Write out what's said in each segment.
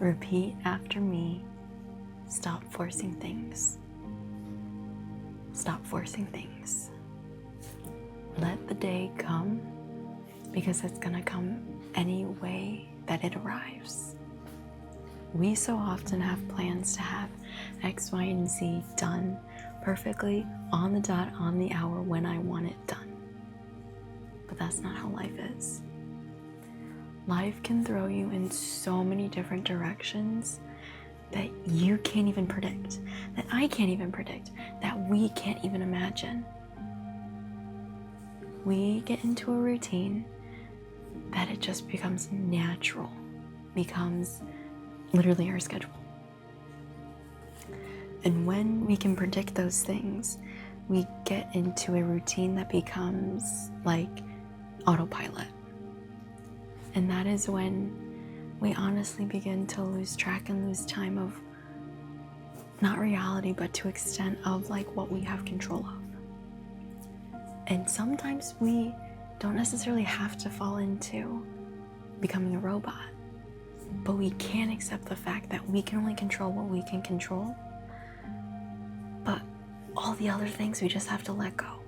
Repeat after me. Stop forcing things. Stop forcing things. Let the day come, because it's gonna come any way that it arrives. We so often have plans to have X, Y, and Z done perfectly on the dot, on the hour, when I want it done. But that's not how life is. Life can throw you in so many different directions that you can't even predict, that I can't even predict, that we can't even imagine. We get into a routine that it just becomes natural, becomes literally our schedule. And when we can predict those things, we get into a routine that becomes like autopilot. And that is when we honestly begin to lose track and lose time of not reality, but to extent of like what we have control of. And sometimes we don't necessarily have to fall into becoming a robot, but we can accept the fact that we can only control what we can control, but all the other things we just have to let go.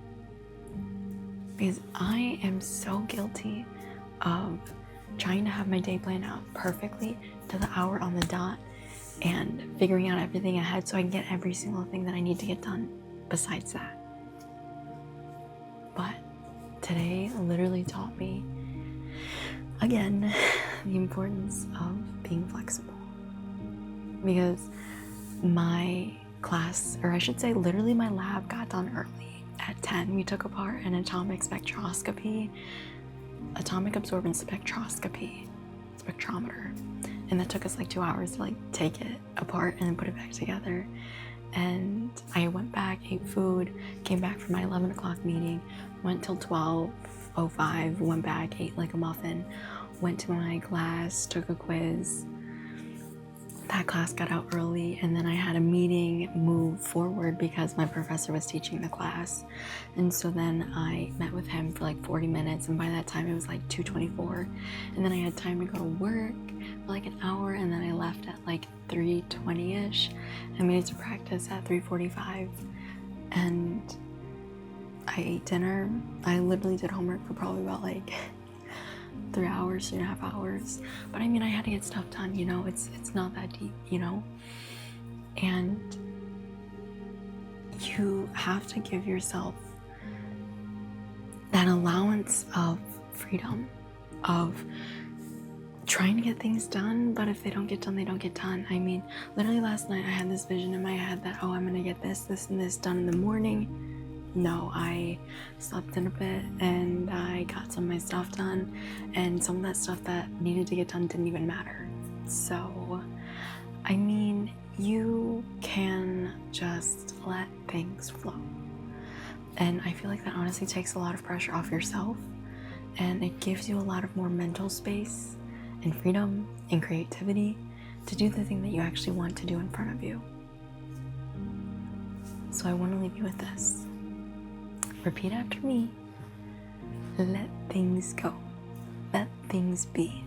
Because I am so guilty of trying to have my day planned out perfectly to the hour on the dot and figuring out everything ahead so I can get every single thing that I need to get done besides that. But today literally taught me, again, the importance of being flexible. Because my class, or I should say literally my lab, got done early at 10. We took apart an atomic absorbance spectrometer, and that took us like 2 hours to like take it apart and then put it back together. And I went back, ate food, came back from my 11 o'clock meeting, went till 12:05, went back, ate like a muffin, went to my class, took a quiz. That class got out early, and then I had a meeting move forward because my professor was teaching the class. And so then I met with him for like 40 minutes, and by that time it was like 2:24. And then I had time to go to work for like an hour, and then I left at like 3:20-ish. I made it to practice at 3:45, and I ate dinner. I literally did homework for probably about like 3.5 hours. But I mean, I had to get stuff done, you know, it's not that deep, you know? And you have to give yourself that allowance of freedom, of trying to get things done, but if they don't get done, they don't get done. I mean, literally last night I had this vision in my head that, oh, I'm gonna get this, and this done in the morning. No, I slept in a bit and I got some of my stuff done, and some of that stuff that needed to get done didn't even matter. So, I mean, you can just let things flow. And I feel like that honestly takes a lot of pressure off yourself, and it gives you a lot of more mental space and freedom and creativity to do the thing that you actually want to do in front of you. So I want to leave you with this. Repeat after me. Let things go. Let things be.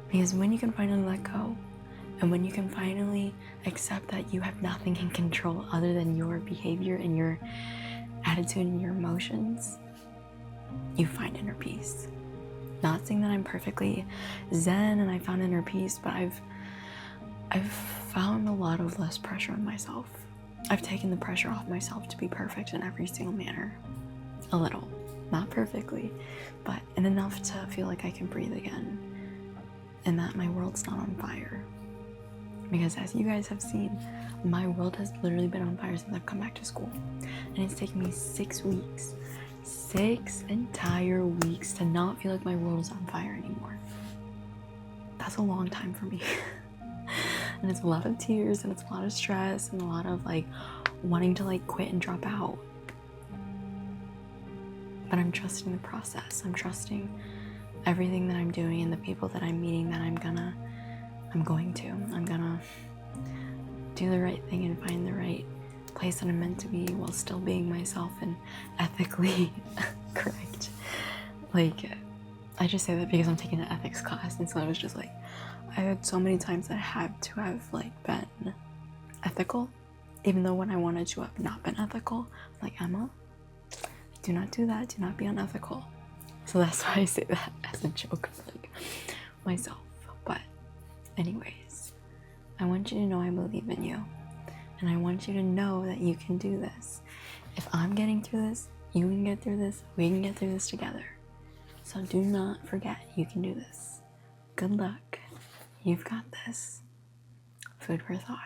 Because when you can finally let go, and when you can finally accept that you have nothing in control other than your behavior and your attitude and your emotions, you find inner peace. Not saying that I'm perfectly zen and I found inner peace, but I've found a lot of less pressure on myself. I've taken the pressure off myself to be perfect in every single manner. A little. Not perfectly, but enough to feel like I can breathe again, and that my world's not on fire. Because as you guys have seen, my world has literally been on fire since I've come back to school. And it's taken me 6 weeks, 6 entire weeks to not feel like my world is on fire anymore. That's a long time for me. And it's a lot of tears, and it's a lot of stress, and a lot of like wanting to like quit and drop out. But I'm trusting the process. I'm trusting everything that I'm doing and the people that I'm meeting, that I'm gonna do the right thing and find the right place that I'm meant to be while still being myself and ethically correct. Like, I just say that because I'm taking an ethics class, and so I was just like, I had so many times that I had to have like been ethical, even though when I wanted to have not been ethical. I'm like, Emma, do not do that. Do not be unethical. So that's why I say that as a joke for like myself. But anyways, I want you to know I believe in you, and I want you to know that you can do this. If I'm getting through this, you can get through this. We can get through this together. So do not forget, you can do this. Good luck. You've got this. Food for thought.